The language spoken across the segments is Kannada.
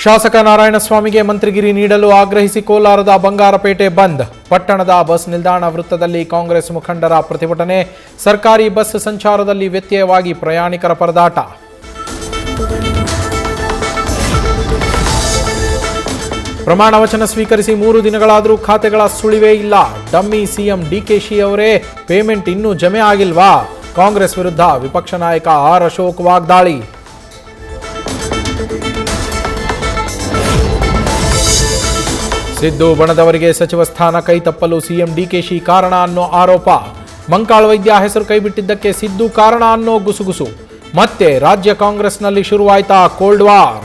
ಶಾಸಕ ನಾರಾಯಣಸ್ವಾಮಿಗೆ ಮಂತ್ರಿಗಿರಿ ನೀಡಲು ಆಗ್ರಹಿಸಿ ಕೋಲಾರದ ಬಂಗಾರಪೇಟೆ ಬಂದ್. ಪಟ್ಟಣದ ಬಸ್ ನಿಲ್ದಾಣ ವೃತ್ತದಲ್ಲಿ ಕಾಂಗ್ರೆಸ್ ಮುಖಂಡರ ಪ್ರತಿಭಟನೆ. ಸರ್ಕಾರಿ ಬಸ್ ಸಂಚಾರದಲ್ಲಿ ವ್ಯತ್ಯಯವಾಗಿ ಪ್ರಯಾಣಿಕರ ಪರದಾಟ. ಪ್ರಮಾಣ ವಚನ ಸ್ವೀಕರಿಸಿ 3 ದಿನಗಳಾದರೂ ಖಾತೆಗಳ ಸುಳಿವೇ ಇಲ್ಲ. ಡಮ್ಮಿ ಸಿಎಂ ಡಿಕೆಶಿ ಅವರೇ ಪೇಮೆಂಟ್ ಇನ್ನೂ ಜಮೆ ಆಗಿಲ್ವಾ? ಕಾಂಗ್ರೆಸ್ ವಿರುದ್ಧ ವಿಪಕ್ಷ ನಾಯಕ ಆರ್ ಅಶೋಕ್ ವಾಗ್ದಾಳಿ. ಸಿದ್ದು ಬಣದವರಿಗೆ ಸಚಿವ ಸ್ಥಾನ ಕೈತಪ್ಪಲು ಸಿಎಂ ಡಿಕೆಶಿ ಕಾರಣ ಅನ್ನೋ ಆರೋಪ. ಮಂಕಾಳ್ ವೈದ್ಯ ಹೆಸರು ಕೈಬಿಟ್ಟಿದ್ದಕ್ಕೆ ಸಿದ್ದು ಕಾರಣ ಅನ್ನೋ ಗುಸುಗುಸು. ಮತ್ತೆ ರಾಜ್ಯ ಕಾಂಗ್ರೆಸ್ನಲ್ಲಿ ಶುರುವಾಯ್ತಾ ಕೋಲ್ಡ್ ವಾರ್.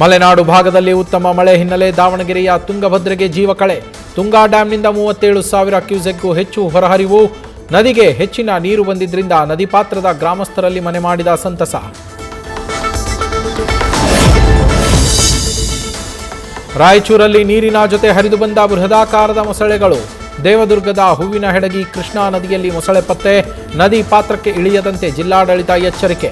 ಮಲೆನಾಡು ಭಾಗದಲ್ಲಿ ಉತ್ತಮ ಮಳೆ ಹಿನ್ನೆಲೆ ದಾವಣಗೆರೆಯ ತುಂಗಭದ್ರೆಗೆ ಜೀವಕಳೆ. ತುಂಗಾ ಡ್ಯಾಂನಿಂದ 37,000 ಕ್ಯೂಸೆಕ್ಗೂ ಹೆಚ್ಚು ಹೊರಹರಿವು. ನದಿಗೆ ಹೆಚ್ಚಿನ ನೀರು ಬಂದಿದ್ದರಿಂದ ನದಿ ಪಾತ್ರದ ಗ್ರಾಮಸ್ಥರಲ್ಲಿ ಮನೆ ಮಾಡಿದ ಸಂತಸ. ರಾಯಚೂರಲ್ಲಿ ನೀರಿನ ಜೊತೆ ಹರಿದು ಬಂದ ಬೃಹದಾಕಾರದ ಮೊಸಳೆಗಳು. ದೇವದುರ್ಗದ ಹೂವಿನ ಹೆಡಗಿ ಕೃಷ್ಣಾ ನದಿಯಲ್ಲಿ ಮೊಸಳೆ ಪತ್ತೆ. ನದಿ ಪಾತ್ರಕ್ಕೆ ಇಳಿಯದಂತೆ ಜಿಲ್ಲಾಡಳಿತ ಎಚ್ಚರಿಕೆ.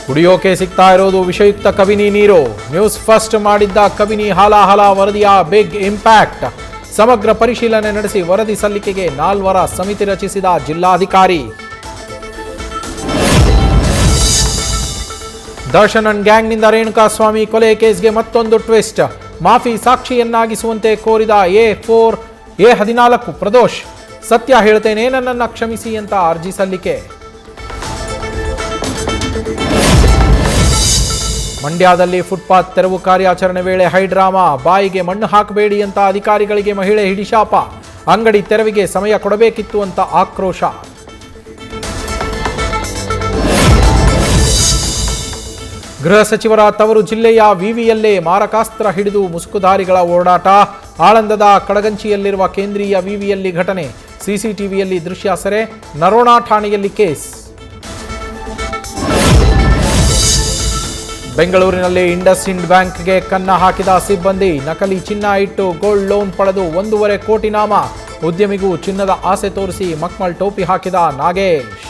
ಕುಡಿಯೋಕೆ ಸಿಗ್ತಾ ಇರೋದು ವಿಷಯುಕ್ತ ಕಬಿನಿ ನೀರು. ನ್ಯೂಸ್ ಫಸ್ಟ್ ಮಾಡಿದ್ದ ಕಬಿನಿ ಹಾಲಾಹಲ ವರದಿಯ ಬಿಗ್ ಇಂಪ್ಯಾಕ್ಟ್. ಸಮಗ್ರ ಪರಿಶೀಲನೆ ನಡೆಸಿ ವರದಿ ಸಲ್ಲಿಕೆಗೆ 4 ಸಮಿತಿ ರಚಿಸಿದ ಜಿಲ್ಲಾಧಿಕಾರಿ. ದರ್ಶನ್ ಅಂಡ್ ಗ್ಯಾಂಗ್ನಿಂದ ರೇಣುಕಾಸ್ವಾಮಿ ಕೊಲೆ ಕೇಸ್ಗೆ ಮತ್ತೊಂದು ಟ್ವಿಸ್ಟ್. ಮಾಫಿ ಸಾಕ್ಷಿಯನ್ನಾಗಿಸುವಂತೆ ಕೋರಿದ A14 ಪ್ರದೋಷ್. ಸತ್ಯ ಹೇಳ್ತೇನೆ, ನನ್ನನ್ನು ಕ್ಷಮಿಸಿ ಅಂತ ಅರ್ಜಿ ಸಲ್ಲಿಕೆ. ಮಂಡ್ಯದಲ್ಲಿ ಫುಟ್ಪಾತ್ ತೆರವು ಕಾರ್ಯಾಚರಣೆ ವೇಳೆ ಹೈಡ್ರಾಮಾ. ಬಾಯಿಗೆ ಮಣ್ಣು ಹಾಕಬೇಡಿ ಅಂತ ಅಧಿಕಾರಿಗಳಿಗೆ ಮಹಿಳೆ ಹಿಡಿಶಾಪ. ಅಂಗಡಿ ತೆರವಿಗೆ ಸಮಯ ಕೊಡಬೇಕಿತ್ತು ಅಂತ ಆಕ್ರೋಶ. ಗೃಹ ಸಚಿವರ ತವರು ಜಿಲ್ಲೆಯ ವಿವಿಯಲ್ಲೇ ಮಾರಕಾಸ್ತ್ರ ಹಿಡಿದು ಮುಸುಕುಧಾರಿಗಳ ಓಡಾಟ. ಆಳಂದದ ಕಡಗಂಚಿಯಲ್ಲಿರುವ ಕೇಂದ್ರೀಯ ವಿವಿಯಲ್ಲಿ ಘಟನೆ. ಸಿಸಿಟಿವಿಯಲ್ಲಿ ದೃಶ್ಯ ಸೆರೆ. ನರೋಣ ಠಾಣೆಯಲ್ಲಿ ಕೇಸ್. ಬೆಂಗಳೂರಿನಲ್ಲಿ ಇಂಡಸ್ಇಂಡ್ ಬ್ಯಾಂಕ್ಗೆ ಕನ್ನ ಹಾಕಿದ ಸಿಬ್ಬಂದಿ. ನಕಲಿ ಚಿನ್ನ ಇಟ್ಟು ಗೋಲ್ಡ್ ಲೋನ್ ಪಡೆದು 1.5 ಕೋಟಿ ನಾಮ. ಉದ್ಯಮಿಗೂ ಚಿನ್ನದ ಆಸೆ ತೋರಿಸಿ ಮಕ್ಮಲ್ ಟೋಪಿ ಹಾಕಿದ ನಾಗೇಶ್.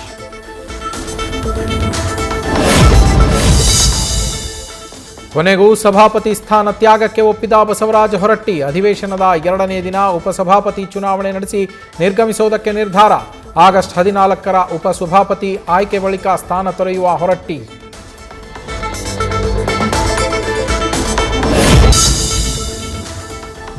ಕೊನೆಗೂ ಸಭಾಪತಿ ಸ್ಥಾನ ತ್ಯಾಗಕ್ಕೆ ಒಪ್ಪಿದ ಬಸವರಾಜ ಹೊರಟ್ಟಿ. ಅಧಿವೇಶನದ 2ನೇ ದಿನ ಉಪಸಭಾಪತಿ ಚುನಾವಣೆ ನಡೆಸಿ ನಿರ್ಗಮಿಸುವುದಕ್ಕೆ ನಿರ್ಧಾರ. ಆಗಸ್ಟ್ 14ರ ಉಪಸಭಾಪತಿ ಆಯ್ಕೆ ಬಳಿಕ ಸ್ಥಾನ ತೊರೆಯುವ ಹೊರಟ್ಟಿ.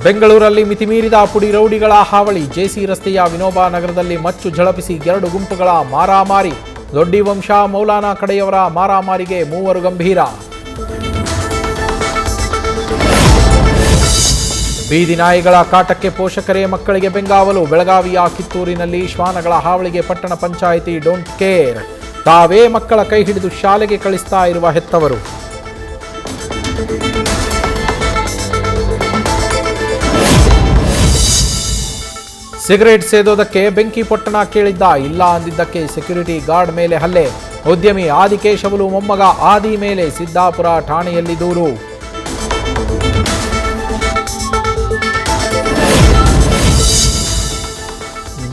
ಬೆಂಗಳೂರಲ್ಲಿ ಮಿತಿಮೀರಿದ ಪುಡಿ ರೌಡಿಗಳ ಹಾವಳಿ. ಜೆಸಿ ರಸ್ತೆಯ ವಿನೋಬಾ ನಗರದಲ್ಲಿ ಮಚ್ಚು ಝಳಪಿಸಿ 2 ಗುಂಪುಗಳ ಮಾರಾಮಾರಿ. ದೊಡ್ಡಿ ವಂಶ ಮೌಲಾನಾ ಕಡೆಯವರ ಮಾರಾಮಾರಿಗೆ 3 ಗಂಭೀರ. ಬೀದಿ ನಾಯಿಗಳ ಕಾಟಕ್ಕೆ ಪೋಷಕರೇ ಮಕ್ಕಳಿಗೆ ಬೆಂಗಾವಲು. ಬೆಳಗಾವಿಯ ಕಿತ್ತೂರಿನಲ್ಲಿ ಶ್ವಾನಗಳ ಹಾವಳಿಗೆ ಪಟ್ಟಣ ಪಂಚಾಯಿತಿ ಡೋಂಟ್ ಕೇರ್. ತಾವೇ ಮಕ್ಕಳ ಕೈ ಹಿಡಿದು ಶಾಲೆಗೆ ಕಳಿಸ್ತಾ ಇರುವ ಹೆತ್ತವರು. ಸಿಗರೇಟ್ ಸೇದೋದಕ್ಕೆ ಬೆಂಕಿ ಪೊಟ್ಟಣ ಕೇಳಿದ್ದ. ಇಲ್ಲ ಅಂದಿದ್ದಕ್ಕೆ ಸೆಕ್ಯೂರಿಟಿ ಗಾರ್ಡ್ ಮೇಲೆ ಹಲ್ಲೆ. ಉದ್ಯಮಿ ಆದಿಕೇಶವಲು ಮೊಮ್ಮಗ ಆದಿ ಮೇಲೆ ಸಿದ್ದಾಪುರ ಠಾಣೆಯಲ್ಲಿ ದೂರು.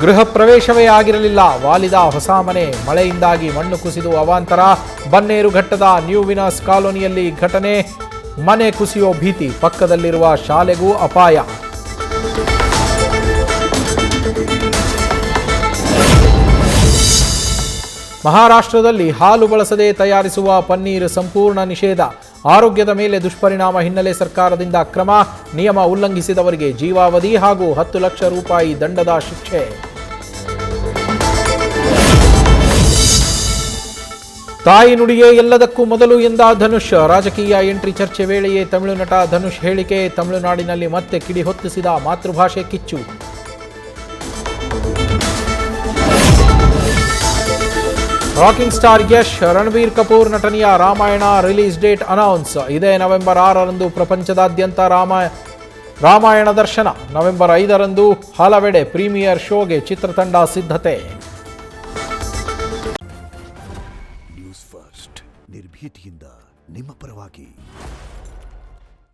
ಗೃಹ ಪ್ರವೇಶವೇ ಆಗಿರಲಿಲ್ಲ. ವಾಲಿದ ಹೊಸ ಮನೆ. ಮಳೆಯಿಂದಾಗಿ ಮಣ್ಣು ಕುಸಿದು ಅವಾಂತರ. ಬನ್ನೇರುಘಟ್ಟದ ನ್ಯೂ ವಿನಸ್ ಕಾಲೋನಿಯಲ್ಲಿ ಘಟನೆ. ಮನೆ ಕುಸಿಯೋ ಭೀತಿ. ಪಕ್ಕದಲ್ಲಿರುವ ಶಾಲೆಗೂ ಅಪಾಯ. ಮಹಾರಾಷ್ಟ್ರದಲ್ಲಿ ಹಾಲು ಬಳಸದೆ ತಯಾರಿಸುವ ಪನ್ನೀರ್ ಸಂಪೂರ್ಣ ನಿಷೇಧ. ಆರೋಗ್ಯದ ಮೇಲೆ ದುಷ್ಪರಿಣಾಮ ಹಿನ್ನೆಲೆ ಸರ್ಕಾರದಿಂದ ಕ್ರಮ. ನಿಯಮ ಉಲ್ಲಂಘಿಸಿದವರಿಗೆ ಜೀವಾವಧಿ ಹಾಗೂ 10 ಲಕ್ಷ ರೂಪಾಯಿ ದಂಡದ ಶಿಕ್ಷೆ. ತಾಯಿ ನುಡಿಯೇ ಎಲ್ಲದಕ್ಕೂ ಮೊದಲು ಎಂದ ಧನುಷ್. ರಾಜಕೀಯ ಎಂಟ್ರಿ ಚರ್ಚೆ ವೇಳೆಯೇ ತಮಿಳು ನಟ ಧನುಷ್ ಹೇಳಿಕೆ. ತಮಿಳುನಾಡಿನಲ್ಲಿ ಮತ್ತೆ ಕಿಡಿ ಹೊತ್ತಿಸಿದ ಮಾತೃಭಾಷೆ ಕಿಚ್ಚು. ರಾಕಿಂಗ್ ಸ್ಟಾರ್ ಯಶ್, ರಣಬೀರ್ ಕಪೂರ್ ನಟನೆಯ ರಾಮಾಯಣ ರಿಲೀಸ್ ಡೇಟ್ ಅನೌನ್ಸ್. ಇದೇ ನವೆಂಬರ್ 6ರಂದು ಪ್ರಪಂಚದಾದ್ಯಂತ ರಾಮಾಯಣ ದರ್ಶನ. ನವೆಂಬರ್ 5ರಂದು ಹಲವೆಡೆ ಪ್ರೀಮಿಯರ್ ಶೋಗೆ ಚಿತ್ರತಂಡ ಸಿದ್ಧತೆ.